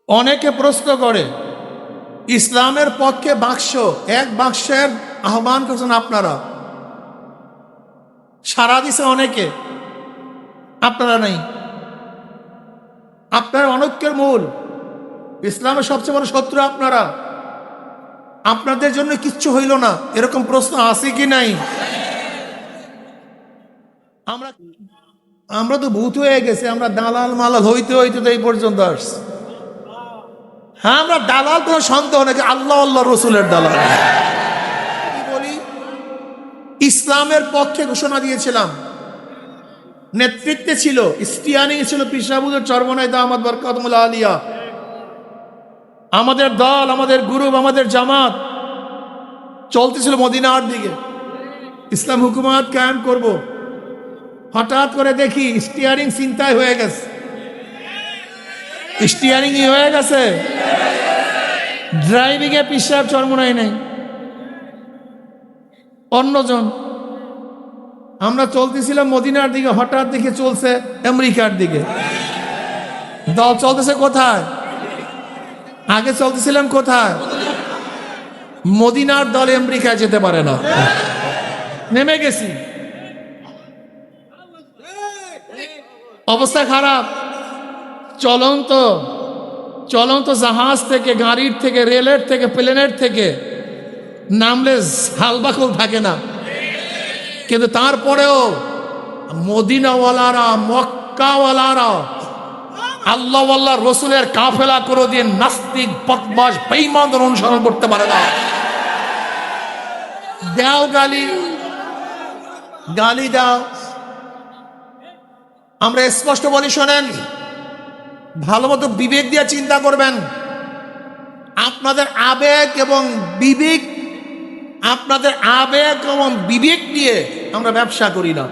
অনেকে প্রশ্ন করে ইসলামের পক্ষে বাক্স, এক বাক্সের আহ্বান করছেন আপনারা, সারা দিছে অনেকে, আপনারা নাই। আপনার অনৈক্যের মূল, ইসলামের সবচেয়ে বড় শত্রু আপনারা। আপনাদের জন্য কিচ্ছু হইল না, এরকম প্রশ্ন আছে কি নাই? আমরা তো ভূত হয়ে গেছি, আমরা দালাল মালাল হইতে হইতে তো এই পর্যন্ত আসছি। হ্যাঁ, আমরা দালাল, কোনো সন্দেহ নাকি আল্লাহ আল্লাহ রসুলের দালাল। কি বলি, ইসলামের পক্ষে ঘোষণা দিয়েছিলাম, নেতৃত্বে ছিল, স্টিয়ারিং ছিল পিসাবুদের চরমনাই দামাত বরকাতুল আলিয়া। আমাদের দল, আমাদের গ্রুপ, আমাদের জামাত চলতেছিল মদিনার দিকে, ইসলাম হুকুমাত কায়েম করব। হঠাৎ করে দেখি স্টিয়ারিং চিন্তায় হয়ে গেছে, স্টিয়ারিংই হয়ে গেছে, ড্রাইভিং এ পিসাব চরমনাই নেই, অন্যজন। আমরা চলতেছিলাম মদিনার দিকে, হঠাৎ দিকে চলছে আমেরিকার দিকে। দল চলতেছে কোথায়? আগে চলতেছিলাম কোথায়? মদিনার দল আমেরিকায় যেতে পারে না, নেমে গেছি, অবস্থা খারাপ। চলন্ত জাহাজ থেকে, গাড়ির থেকে, রেলের থেকে, প্লেনের থেকে নামলে হালবাকুল থাকে না, কিন্তু তারপরেও মদিনাওয়ালারা, মক্কাওয়ালারা আল্লাহ আল্লাহ রসুলের কাফেলা করে দিয়ে নাস্তিক, বদমাশ, বেঈমানদের অনুসরণ করতে পারে না। দাও গালি, গালি দাও। আমরা স্পষ্ট বলি, শোনেন, ভালো মতো বিবেক দিয়ে চিন্তা করবেন। আপনাদের আবেগ এবং বিবেক, আপনাদের আবেগ এবং বিবেক নিয়ে আমরা ব্যবসা করি না।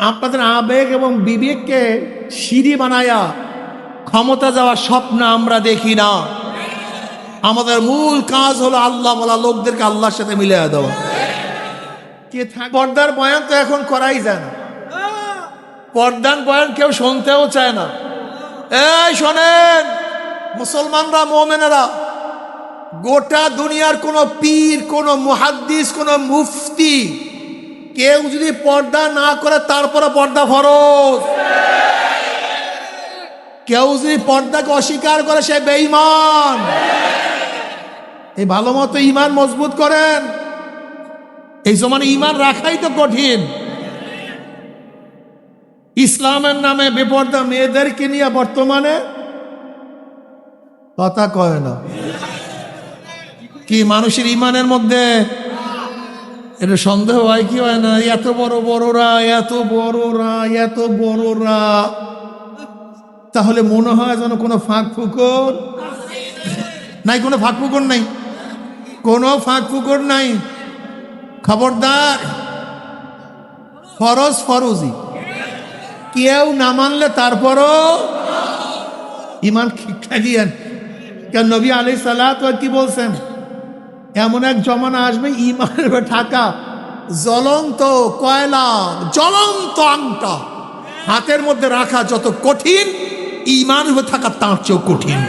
আপনাদের আবেগ এবং বিবেককে সিঁড়ি বানায়া ক্ষমতা যাওয়ার স্বপ্ন আমরা দেখি না। আমাদের মূল কাজ হলো আল্লাহ বলা লোকদেরকে আল্লাহর সাথে মিলিয়ে দেওয়া। কে থাকে পর্দার বয়ান তো এখন করাই যায় না, পর্দার বয়ান কেউ শুনতেও চায় না। এই শোনেন মুসলমানরা, মুমিনেরা, গোটা দুনিয়ার কোন পীর, কোন মুহাদ্দিস, কোন মুফতি কেউ যদি পর্দা না করে তারপরে পর্দা ফরজ। কেউ যদি পর্দাকে অস্বীকার করে সে বেঈমান। এই ভালো মতো ঈমান মজবুত করেন। এই জমানে ঈমান রাখাই তো কঠিন। ইসলামের নামে বেপর্দা মেয়েদেরকে নিয়ে বর্তমানে কথা কয় না। কি মানুষের ঈমানের মধ্যে এটা সন্দেহ হয় কি হয় না? এত বড়রা, এত বড়রা, এত বড়রা, তাহলে মনে হয় যেন কোনো ফাঁক ফুকর নাই, কোনো ফাঁক ফুকর নাই, কোনো ফাঁক ফুকর নাই। খবরদার, ফরজ ফরজি, কেউ না মানলে তারপরও ঈমান শিক্ষা দিয়েন। কেন নবী আলাইহিস সালাত কি বলছেন? এমন এক জমানা আসবে ঈমানের ঢাকা জ্বলন্ত কয়লা, জ্বলন্ত আংটা হাতের মধ্যে রাখা যত কঠিন, ঈমান হয়ে থাকা তার চেয়েও কঠিন।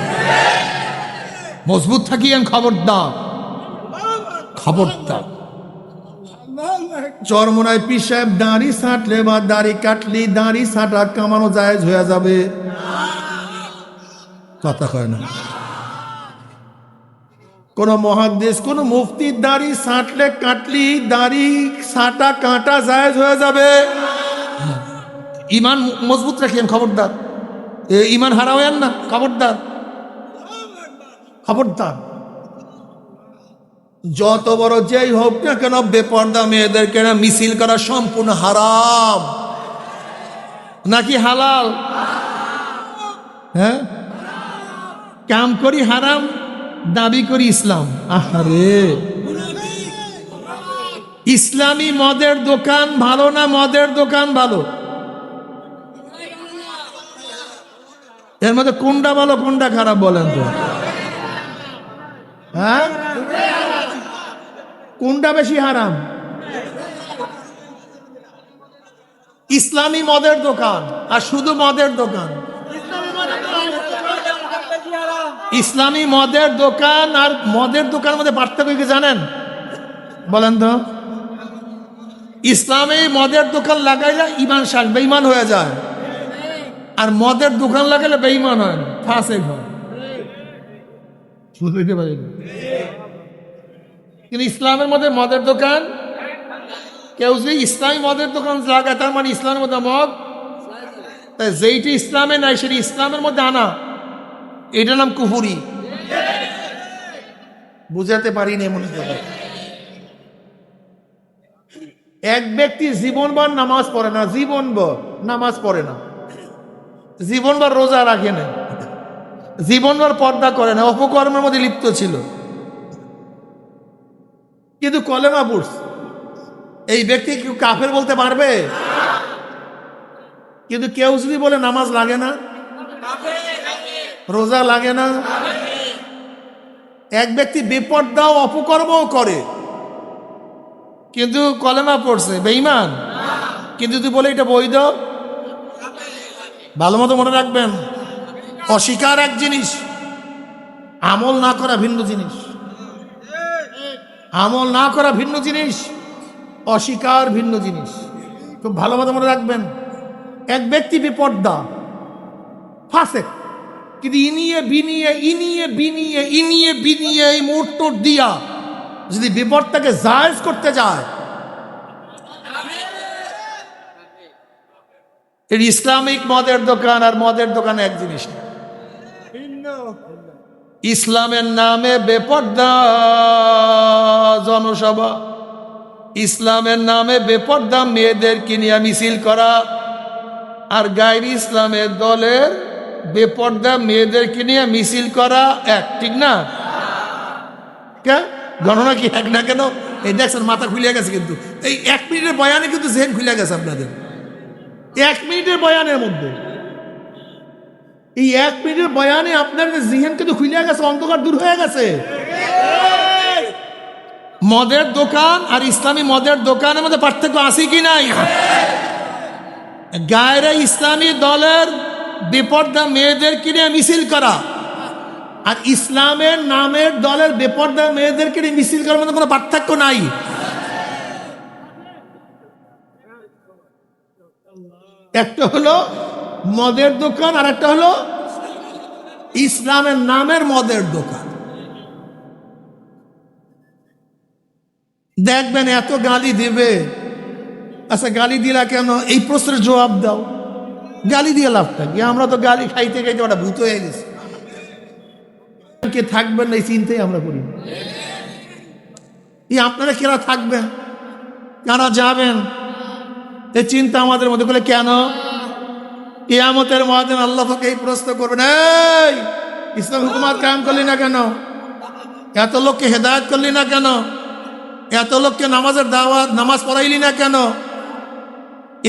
মজবুত থাকিয়েন, খবরদার, খবরদার। চরমোনাই পীর সাহেব দাড়ি ছাঁটলে বা দাড়ি কাটলি, দাড়ি ছাঁটা কামানো জায়েজ হয়ে যাবে? কথা কয় না। কোন মুহাদ্দিস, কোন মুফতির দাড়ি ছাঁটলে, কাটলি, দাড়ি ছাঁটা কাটা জায়েজ হয়ে যাবে? ঈমান মজবুত রাখেন, খবরদার। ঈমান হারাবেন না, খবরদার, খবরদার। যত বড় যেই হোক না কেন, বেপর্দা মেয়েদেরকে না মিছিল করা সম্পূর্ণ হারাম নাকি হালাল? হ্যাঁ, কাম করি হারাম, দাবি করি ইসলাম। আহারে, ইসলামী মদের দোকান ভালো না মদের দোকান ভালো? এর মধ্যে কোনটা ভালো কোনটা খারাপ বলেন তো? হ্যাঁ, কোনটা বেশি হারাম? ইসলামী মদের দোকান আর শুধু মদের দোকান। ইসলামী মদের দোকান আর মদের দোকানের মধ্যে পার্থক্য কি জানেন? বলেন তো। ইসলামী মদের দোকান লাগাইলে ইমান শান বেঈমান হয়ে যায়, আর মদের দোকান লাগাইলে বেঈমান হয় না, ফাসেক হয়। বুঝতে পারি না। কিন্তু ইসলামের মধ্যে মদের দোকান, কেউ যদি ইসলামী মদের দোকান লাগায় তার মানে ইসলামের মধ্যে মদ, তাই যেইটি ইসলামে নাই সেটি ইসলামের মধ্যে আনা, এটার নাম কুফুরি। বুঝাতে পারি না মনে করে। এক ব্যক্তি জীবনভর নামাজ পড়ে না, জীবনভর নামাজ পড়ে না, জীবনভর রোজা রাখে না, জীবনভর পর্দা করে না, অপকর্মের মধ্যে লিপ্ত ছিল, কিন্তু কলেমা পড়ছে, এই ব্যক্তি কেউ কাফের বলতে পারবে? কিন্তু কেউ যদি বলে নামাজ লাগে না, রোজা লাগে না, এক ব্যক্তি বেপর্দাও অপকর্মও করে কিন্তু কলেমা পড়ছে, বেঈমান, কিন্তু যদি বলে এটা বৈধ, ভালো মতো মনে রাখবেন, অস্বীকার এক জিনিস, আমল না করা ভিন্ন জিনিস। আমল না করা ভিন্ন জিনিস, অস্বীকার ভিন্ন জিনিস। খুব ভালো মতো মনে রাখবেন। এক ব্যক্তি বেপর্দা, ফাসেক, কিন্তু ইনিয়ে বিনিয়ে এই মুহূর্ত দিয়া যদি বিপদটাকে জায়েজ করতে যায়, এর ইসলামিক মদের দোকান আর মদের দোকান এক জিনিস না। ইসলামের নামে বেপর্দা জনসভা, ইসলামের নামে বেপর্দা মেয়েদেরকে নিয়ে মিছিল করা, আর গায়রি ইসলামের দলের বেপর্দা মেয়েদেরকে নিয়ে মিছিল করা এক, ঠিক না? গণনা কি এক না কেন? এই দেখছেন মাথা খুলে গেছে, কিন্তু এই 1 মিনিটের বয়ানে কিন্তু জেন খুলে গেছে আপনাদের। 1 মিনিটের বয়ানের মধ্যে, এই 1 মিনিটের বয়ানে আপনার জিহেন কিন্তু খুলে গেছে, অন্ধকার দূর হয়ে গেছে। মদের দোকান আর ইসলামী মদের দোকানের মধ্যে পার্থক্য আছে কি নাই? গায়রে ইসলামী দলের বেপর্দা মেয়েদেরকে নিয়ে মিছিল করা আর ইসলামের নামের দলের বেপর্দা মেয়েদেরকে নিয়ে মিছিল করার মধ্যে কোনো পার্থক্য নাই। একটা হলো মদের দোকান আর একটা হলো ইসলামের নামের মদের দোকান। দেখবেন এত গালি দিবে, আচ্ছা গালি দিলা কেন, এই প্রশ্নের জবাব দাও। গালি দিয়ে লাভটা কি? আমরা তো গালি খাইতে খাইতে ওটা ভূত হয়ে গেছে, কে থাকবেন না এই চিন্তাই আমরা করি। এই আপনারা কেরা থাকবেন, কারা যাবেন, এই চিন্তা আমাদের মধ্যে করে কেন? কিয়ামতের ময়দানে আল্লাহ পাক এই প্রশ্ন করবেন, এই ইসলাম হুকুমাত কায়েম করলি না কেন? এত লোককে হেদায়েত করলি না কেন? এত লোককে নামাজের দাওয়াত, নামাজ পড়াইলি না কেন?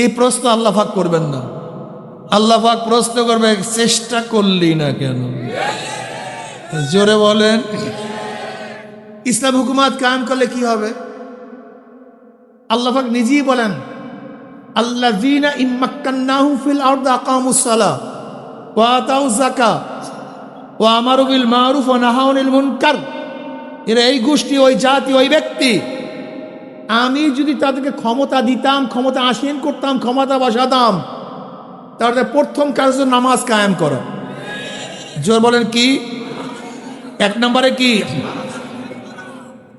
এই প্রশ্ন আল্লাহ পাক করবেন না। আল্লাহ পাক প্রশ্ন করবে, চেষ্টা করলি না কেন? জোরে বলেন। ইসলাম হুকুমাত কায়েম করলে কি হবে? আল্লাহ পাক নিজেই বলেন, আল্লাযীনা ইম্মাক্কান্নাহুম ফিল আরদি আকামুস সালাহ ওয়া আতাউয যাকাত ওয়া আমারু বিল মারুফ ওয়া নাহাউ আনিল মুনকার। এরা এই গোষ্ঠী, ওই জাতি, ওই ব্যক্তি, আমি যদি তাদেরকে ক্ষমতা দিতাম, ক্ষমতা আসীন করতাম, ক্ষমতা বসাতাম, তাহলে প্রথম কাজ হচ্ছে নামাজ কায়েম করা। জোর বলেন কি? 1 নম্বরে কি?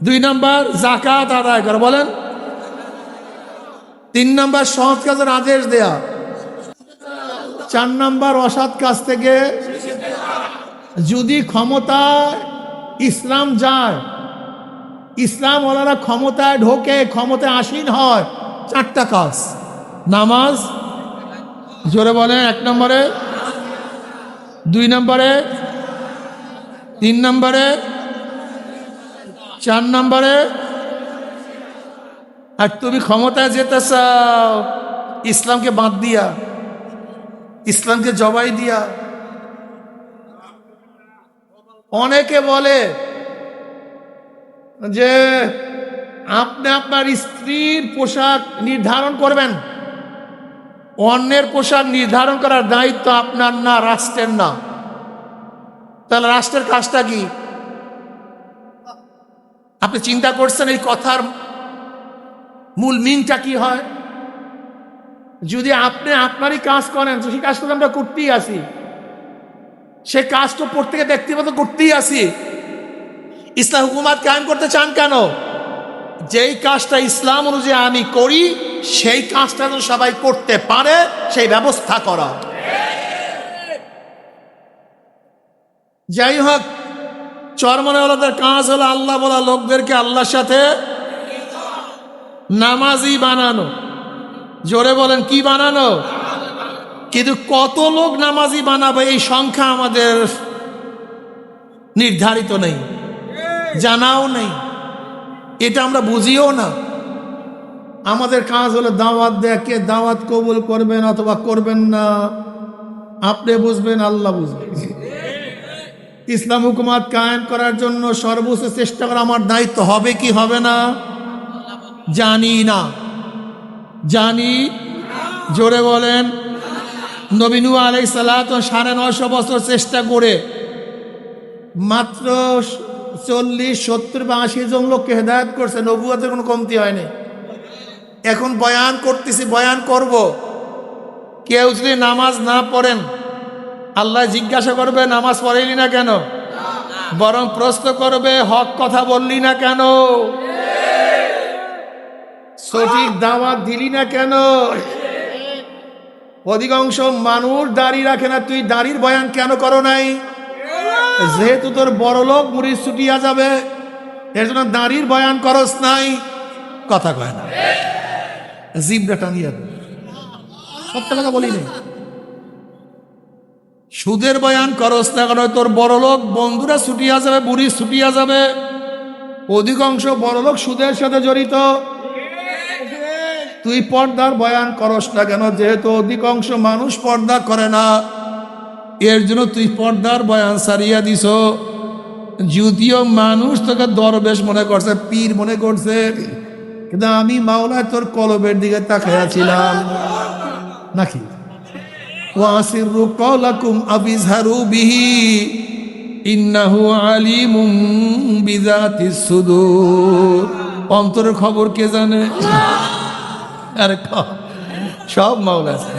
2 নম্বর যাকাত আদায় করা, বলেন। 3 নম্বর সৎ কাজের আদেশ দেয়া। 4 নম্বর অসৎ কাজ থেকে, যদি ক্ষমতা ইসলাম যায়, ইসলাম ওনারা ক্ষমতায় ঢোকে, ক্ষমতায় আসীন হয়, 4টা কাজ। নামাজ, জোরে বলেন, 1 নম্বরে, 2 নম্বরে, 3 নম্বরে, 4 নম্বরে। আর তুমি ক্ষমতায় যেতে চাও ইসলামকে বাদ দিয়া, ইসলামকে জবাই দিয়া। অনেকে বলে যে আপনি আপনার স্ত্রীর পোশাক নির্ধারণ করবেন, অন্যের পোশাক নির্ধারণ করার দায়িত্ব আপনার না, রাষ্ট্রের না। তাহলে রাষ্ট্রের কাজটা কি? আপনি চিন্তা করছেন এই কথার মূল মিনটা কি হয়? যদি আপনি আপনারই কাজ করেন, তো সেই কাজটা আমরা করতেই আসি, সে কাজটা প্রত্যেকে ব্যক্তিগত করতেই আসি। ইসলাম হুকুমাত কায়েম করতে চান কেন? যেই কাজটা ইসলাম অনুযায়ী আমি করি, সেই কাজটা যেন সবাই করতে পারে, সেই ব্যবস্থা করা। যাই হোক, চরমনাওয়ালাদের কাজ হলো আল্লাহ বলা লোকদেরকে আল্লাহর সাথে নামাজি বানানো। জোরে বলেন, কি বানানো? কিন্তু কত লোক নামাজি বানাবে এই সংখ্যা আমাদের নির্ধারিত নেই, জানাও নেই, এটা আমরা বুঝিও না। আমাদের কাজ হলো দাওয়াত দেয়া। কে দাওয়াত কবুল করবেন অথবা করবেন না আপনি বুঝবেন, আল্লাহ বুঝবেন। ইসলাম হুকুমাত কায়েম করার জন্য সর্বোচ্চ চেষ্টা করা আমার দায়িত্ব। হবে কি হবে না জানি না, জানি। জোরে বলেন। নবী নূহ আলাইহিস সালাত 950 বছর চেষ্টা করে মাত্র 40, 70 বা 80 জন লোককে হেদায়েত করছে। নবুয়তের কোনো কমতি হয়নি। এখন বয়ান করতেছি, বয়ান করব। কেউ যদি নামাজ না পড়েন, আল্লাহ জিজ্ঞাসা করবে নামাজ পড়েলি না কেন? বরং প্রশ্ন করবে হক কথা বললি না কেন? সঠিক দাওয়াত দিলি না কেন? অধিকাংশ মানুষ দাড়ি রাখে না, তুই দাড়ির বয়ান কেন করো নাই? যেহেতু তোর বড় লোক মুড়ি ছুটিয়া যাবে, এর জন্য দাড়ির বয়ান করস নাই। কথা কয় না, জিব্রা টানিয়ে সত্য কথা বলি নাই। সুদের বয়ান করস না কারণ তোর বড় লোক বন্ধুরা ছুটিয়া যাবে, বুড়ি ছুটিয়া যাবে। অধিকাংশ বড় লোক সুদের সাথে জড়িত। তুই পর্দার বয়ান করস না কেন? যেহেতু অধিকাংশ মানুষ পর্দা করে না, এর জন্য তুই পর্দার বয়ান সারিয়া দিস। যদিও মানুষ তোকে দরবেশ মনে করছে, পীর মনে করছে, কিন্তু আমি মাওলা তোর কলবের দিকে তাকাইয়াছিলাম নাকি? ওয়াসিরু কওলাকুম আবিজহারু বিহি ইন্নাহু আলিমুম বিযাতিস সুদূর। অন্তরের খবর কে জানে? আরে সব মাওলা আছে।